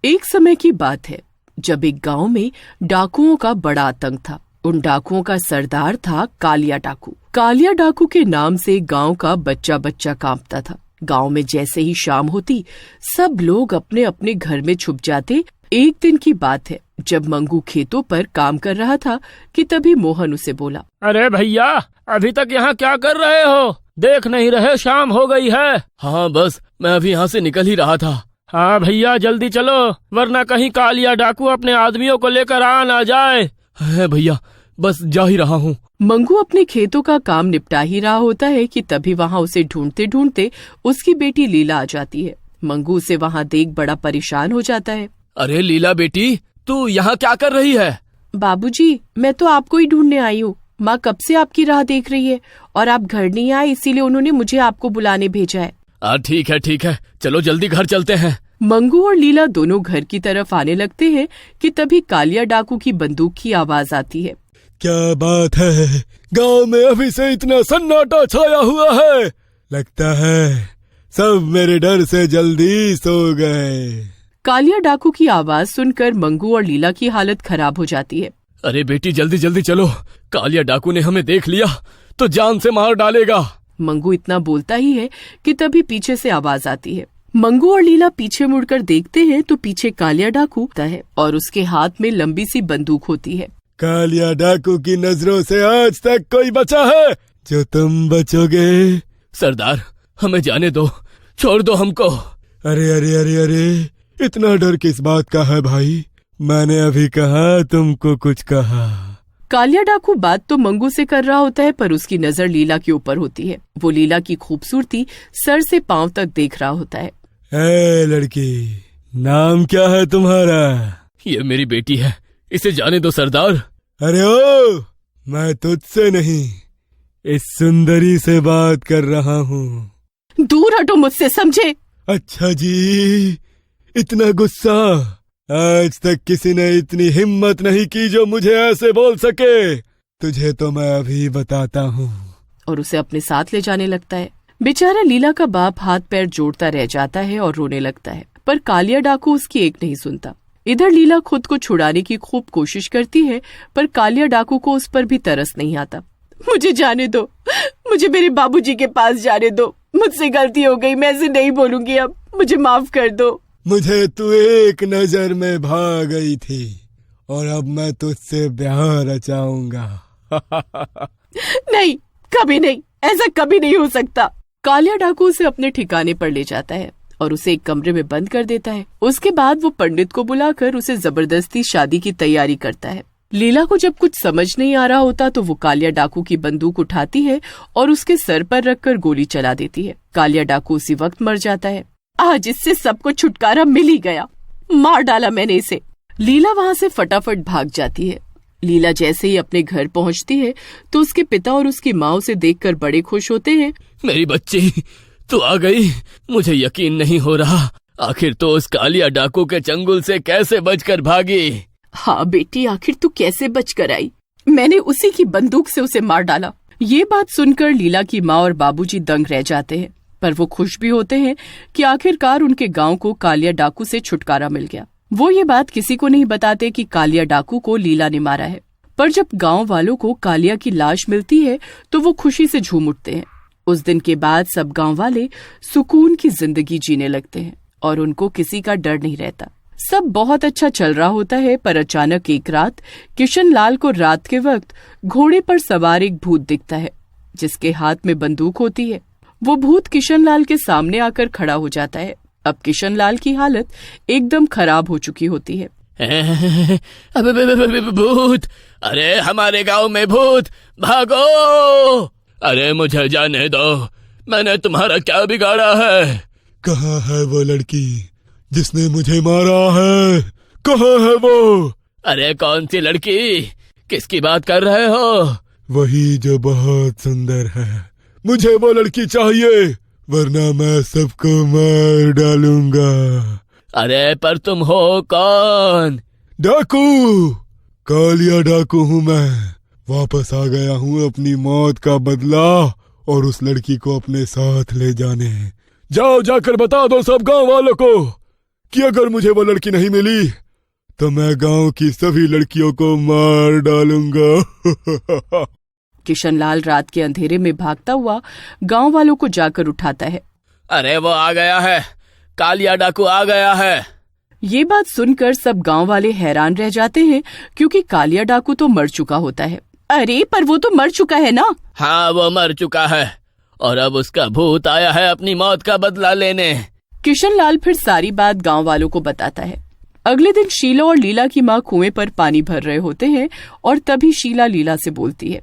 एक समय की बात है जब एक गांव में डाकुओं का बड़ा आतंक था। उन डाकुओं का सरदार था कालिया डाकू। कालिया डाकू के नाम से गांव का बच्चा बच्चा कांपता था। गांव में जैसे ही शाम होती सब लोग अपने अपने घर में छुप जाते। एक दिन की बात है जब मंगू खेतों पर काम कर रहा था कि तभी मोहन उसे बोला, अरे भैया, अभी तक यहाँ क्या कर रहे हो? देख नहीं रहे शाम हो गई है। हाँ बस मैं अभी यहाँ से निकल ही रहा था। हाँ भैया जल्दी चलो, वरना कहीं कालिया डाकू अपने आदमियों को लेकर आ ना जाए। है भैया, बस जा ही रहा हूँ। मंगू अपने खेतों का काम निपटा ही रहा होता है कि तभी वहाँ उसे ढूंढते ढूंढते उसकी बेटी लीला आ जाती है। मंगू उसे वहाँ देख बड़ा परेशान हो जाता है। अरे लीला बेटी, तू यहाँ क्या कर रही है? बाबूजी, मैं तो आपको ही ढूंढने आई हूँ। माँ कब से आपकी राह देख रही है और आप घर नहीं आए, इसीलिए उन्होंने मुझे आपको बुलाने भेजा है। ठीक है, चलो जल्दी घर चलते हैं। मंगू और लीला दोनों घर की तरफ आने लगते हैं कि तभी कालिया डाकू की बंदूक की आवाज आती है। क्या बात है, गांव में अभी से इतना सन्नाटा छाया हुआ है। लगता है सब मेरे डर से जल्दी सो गए। कालिया डाकू की आवाज सुनकर मंगू और लीला की हालत खराब हो जाती है। अरे बेटी जल्दी जल्दी चलो, कालिया डाकू ने हमें देख लिया तो जान से मार डालेगा। मंगू इतना बोलता ही है कि तभी पीछे से आवाज आती है। मंगू और लीला पीछे मुड़कर देखते हैं तो पीछे कालिया डाकू होता है और उसके हाथ में लंबी सी बंदूक होती है। कालिया डाकू की नजरों से आज तक कोई बचा है जो तुम बचोगे? सरदार हमें जाने दो, छोड़ दो हमको। अरे अरे अरे अरे, इतना डर किस बात का है भाई? मैंने अभी कहा तुमको कुछ कहा। कालिया डाकू बात तो मंगू से कर रहा होता है पर उसकी नजर लीला के ऊपर होती है। वो लीला की खूबसूरती सर से पांव तक देख रहा होता है। ए लड़की, नाम क्या है तुम्हारा? ये मेरी बेटी है, इसे जाने दो सरदार। अरे ओ, मैं तुझसे नहीं इस सुंदरी से बात कर रहा हूँ। दूर हटो मुझसे, समझे? अच्छा जी, इतना गुस्सा? आज तक किसी ने इतनी हिम्मत नहीं की जो मुझे ऐसे बोल सके। तुझे तो मैं अभी बताता हूँ। और उसे अपने साथ ले जाने लगता है। बेचारा लीला का बाप हाथ पैर जोड़ता रह जाता है और रोने लगता है, पर कालिया डाकू उसकी एक नहीं सुनता। इधर लीला खुद को छुड़ाने की खूब कोशिश करती है पर कालिया डाकू को उस पर भी तरस नहीं आता। मुझे जाने दो, मुझे मेरे बाबूजी के पास जाने दो। मुझसे गलती हो गई, मैं ऐसे नहीं बोलूंगी अब, मुझे माफ कर दो। मुझे तू एक नजर में भाग गई थी और अब मैं तुझसे ब्याह रचाऊंगा। नहीं, कभी नहीं, ऐसा कभी नहीं हो सकता। कालिया डाकू उसे अपने ठिकाने पर ले जाता है और उसे एक कमरे में बंद कर देता है। उसके बाद वो पंडित को बुलाकर उसे जबरदस्ती शादी की तैयारी करता है। लीला को जब कुछ समझ नहीं आ रहा होता तो वो कालिया डाकू की बंदूक उठाती है और उसके सर पर रखकर गोली चला देती है। कालिया डाकू उसी वक्त मर जाता है। आज इससे सबको छुटकारा मिल ही गया, मार डाला मैंने इसे। लीला वहाँ से फटाफट भाग जाती है। लीला जैसे ही अपने घर पहुँचती है तो उसके पिता और उसकी माँ उसे देखकर बड़े खुश होते हैं। मेरी बच्ची तू आ गई, मुझे यकीन नहीं हो रहा। आखिर तो उस कालिया डाकू के चंगुल से कैसे बचकर भागी? हाँ बेटी, आखिर तू कैसे बचकर आई? मैंने उसी की बंदूक से उसे मार डाला। ये बात सुनकर लीला की माँ और बाबूजी दंग रह जाते हैं, पर वो खुश भी होते हैं कि आखिरकार उनके गांव को कालिया डाकू से छुटकारा मिल गया। वो ये बात किसी को नहीं बताते कि कालिया डाकू को लीला ने मारा है। पर जब गांव वालों को कालिया की लाश मिलती है तो वो खुशी से झूम उठते हैं। उस दिन के बाद सब गांव वाले सुकून की जिंदगी जीने लगते हैं और उनको किसी का डर नहीं रहता। सब बहुत अच्छा चल रहा होता है, पर अचानक एक रात किशन लाल को रात के वक्त घोड़े पर सवार एक भूत दिखता है जिसके हाथ में बंदूक होती है। वो भूत किशन लाल के सामने आकर खड़ा हो जाता है। अब किशन लाल की हालत एकदम खराब हो चुकी होती है। अबे भूत, अरे हमारे गांव में भूत, भागो! अरे मुझे जाने दो, मैंने तुम्हारा क्या बिगाड़ा है? कहाँ है वो लड़की जिसने मुझे मारा है? कहाँ है वो? अरे कौन सी लड़की? किसकी बात कर रहे हो? वही जो बहुत सुंदर है। मुझे वो लड़की चाहिए, वरना मैं सबको मार डालूंगा। अरे पर तुम हो कौन? डाकू, कालिया डाकू हूँ मैं। वापस आ गया हूँ अपनी मौत का बदला और उस लड़की को अपने साथ ले जाने। जाओ जाकर बता दो सब गांव वालों को कि अगर मुझे वो लड़की नहीं मिली तो मैं गांव की सभी लड़कियों को मार डालूंगा। किशनलाल रात के अंधेरे में भागता हुआ गांव वालों को जाकर उठाता है। अरे वो आ गया है, कालिया डाकू आ गया है। ये बात सुनकर सब गांव वाले हैरान रह जाते हैं, क्योंकि कालिया डाकू तो मर चुका होता है। अरे पर वो तो मर चुका है ना। हाँ वो मर चुका है और अब उसका भूत आया है अपनी मौत का बदला लेने। किशनलाल फिर सारी बात गांव वालों को बताता है। अगले दिन शीला और लीला की माँ कुएं पर पानी भर रहे होते हैं और तभी शीला लीला से बोलती है,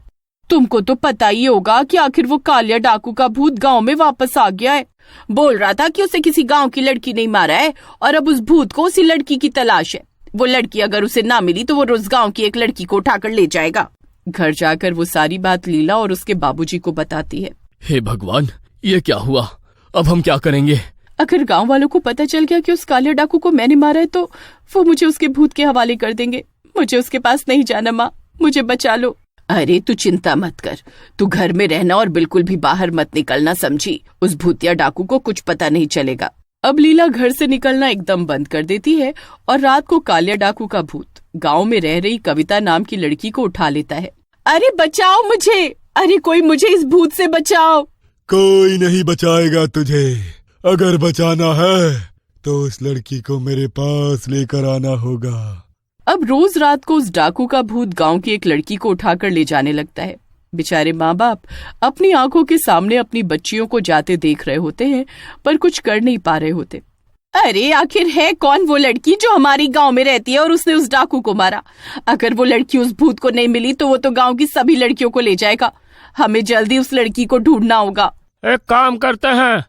तुमको तो पता ही होगा कि आखिर वो कालिया डाकू का भूत गांव में वापस आ गया है। बोल रहा था कि उसे किसी गांव की लड़की ने मारा है और अब उस भूत को उसी लड़की की तलाश है। वो लड़की अगर उसे ना मिली तो वो रोज गांव की एक लड़की को उठाकर ले जाएगा। घर जाकर वो सारी बात लीला और उसके बाबूजी को बताती है। हे भगवान, ये क्या हुआ? अब हम क्या करेंगे? अगर गांव वालों को पता चल गया कि उस कालिया डाकू को मैंने मारा है तो वो मुझे उसके भूत के हवाले कर देंगे। मुझे उसके पास नहीं जाना माँ, मुझे बचा लो। अरे तू चिंता मत कर, तू घर में रहना और बिल्कुल भी बाहर मत निकलना, समझी? उस भूतिया डाकू को कुछ पता नहीं चलेगा। अब लीला घर से निकलना एकदम बंद कर देती है और रात को कालिया डाकू का भूत गांव में रह रही कविता नाम की लड़की को उठा लेता है। अरे बचाओ मुझे, अरे कोई मुझे इस भूत से बचाओ। कोई नहीं बचाएगा तुझे। अगर बचाना है तो उस लड़की को मेरे पास लेकर आना होगा। अब रोज रात को उस डाकू का भूत गांव की एक लड़की को उठाकर ले जाने लगता है। बेचारे माँ बाप अपनी आंखों के सामने अपनी बच्चियों को जाते देख रहे होते हैं, पर कुछ कर नहीं पा रहे होते। अरे आखिर है कौन वो लड़की जो हमारी गांव में रहती है और उसने उस डाकू को मारा? अगर वो लड़की उस भूत को नहीं मिली तो वो तो गांव की सभी लड़कियों को ले जाएगा। हमें जल्दी उस लड़की को ढूंढना होगा। एक काम करते हैं,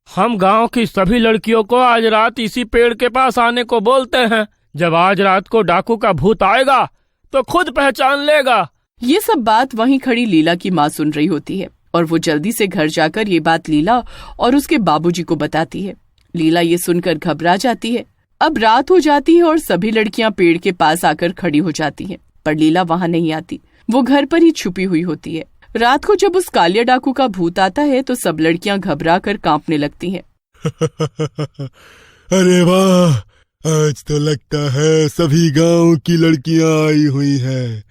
हम गांव की सभी लड़कियों को आज रात इसी पेड़ के पास आने को बोलते हैं। जब आज रात को डाकू का भूत आएगा तो खुद पहचान लेगा। ये सब बात वहीं खड़ी लीला की माँ सुन रही होती है और वो जल्दी से घर जाकर ये बात लीला और उसके बाबूजी को बताती है। लीला ये सुनकर घबरा जाती है। अब रात हो जाती है और सभी लड़कियां पेड़ के पास आकर खड़ी हो जाती हैं, पर लीला वहां नहीं आती। वो घर पर ही छुपी हुई होती है। रात को जब उस कालिया डाकू का भूत आता है तो सब लड़कियां घबरा कर कांपने लगती हैं। अरे वाह, आज तो लगता है सभी गांव की लड़कियां आई हुई हैं।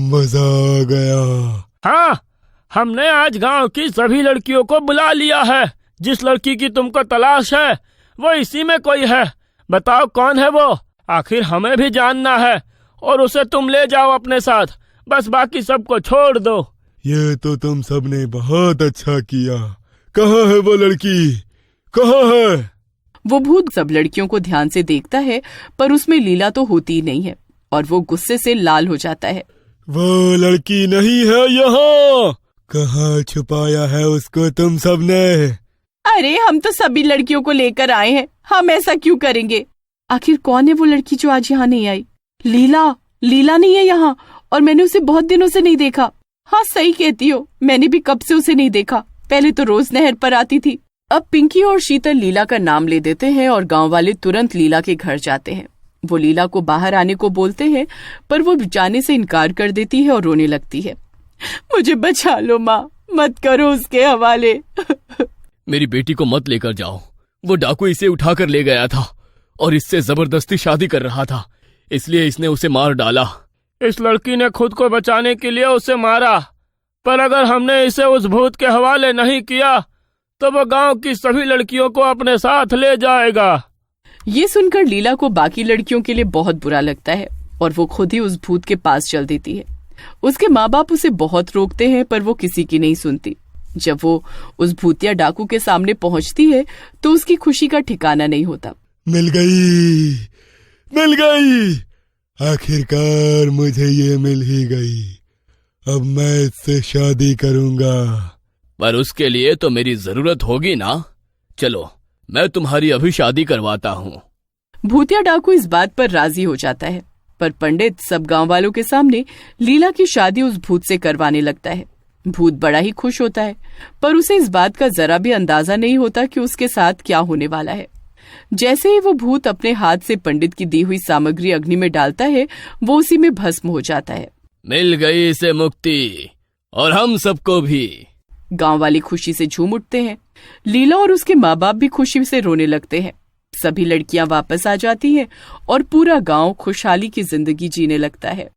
मजा आ गया। हाँ, हमने आज गांव की सभी लड़कियों को बुला लिया है। जिस लड़की की तुमको तलाश है वो इसी में कोई है। बताओ कौन है वो? आखिर हमें भी जानना है और उसे तुम ले जाओ अपने साथ। बस बाकी सबको छोड़ दो। ये तो तुम सबने बहुत अच्छा किया। कहाँ है वो लड़की? कहाँ है? वो भूत सब लड़कियों को ध्यान से देखता है, पर उसमें लीला तो होती ही नहीं है और वो गुस्से से लाल हो जाता है। वो लड़की नहीं है यहाँ। कहाँ छुपाया है उसको तुम सबने? अरे हम तो सभी लड़कियों को लेकर आए हैं, हम ऐसा क्यों करेंगे? आखिर कौन है वो लड़की जो आज यहाँ नहीं आई? लीला नहीं है यहाँ और मैंने उसे बहुत दिनों से नहीं देखा। हाँ सही कहती हो, मैंने भी कब से उसे नहीं देखा। पहले तो रोज नहर पर आती थी। अब पिंकी और शीतल लीला का नाम ले देते हैं और गांव वाले तुरंत लीला के घर जाते हैं। वो लीला को बाहर आने को बोलते हैं, पर वो जाने से इनकार कर देती है और रोने लगती है। मुझे बचा लो माँ, मत करो उसके हवाले। मेरी बेटी को मत लेकर जाओ। वो डाकू इसे उठाकर ले गया था और इससे जबरदस्ती शादी कर रहा था, इसलिए इसने उसे मार डाला। इस लड़की ने खुद को बचाने के लिए उसे मारा, पर अगर हमने इसे उस भूत के हवाले नहीं किया तो वो गांव की सभी लड़कियों को अपने साथ ले जाएगा। ये सुनकर लीला को बाकी लड़कियों के लिए बहुत बुरा लगता है और वो खुद ही उस भूत के पास चल देती है। उसके माँ बाप उसे बहुत रोकते हैं, पर वो किसी की नहीं सुनती। जब वो उस भूतिया डाकू के सामने पहुंचती है तो उसकी खुशी का ठिकाना नहीं होता। मिल गई। आखिरकार मुझे ये मिल ही गई। अब मैं इससे शादी करूंगा। पर उसके लिए तो मेरी जरूरत होगी ना। चलो मैं तुम्हारी अभी शादी करवाता हूँ। भूतिया डाकू इस बात पर राजी हो जाता है, पर पंडित सब गांव वालों के सामने लीला की शादी उस भूत से करवाने लगता है। भूत बड़ा ही खुश होता है, पर उसे इस बात का जरा भी अंदाजा नहीं होता कि उसके साथ क्या होने वाला है। जैसे ही वो भूत अपने हाथ से पंडित की दी हुई सामग्री अग्नि में डालता है, वो उसी में भस्म हो जाता है। मिल गई इसे मुक्ति और हम सबको भी। गांव वाले खुशी से झूम उठते हैं। लीला और उसके माँ बाप भी खुशी से रोने लगते हैं। सभी लड़कियां वापस आ जाती हैं और पूरा गांव खुशहाली की जिंदगी जीने लगता है।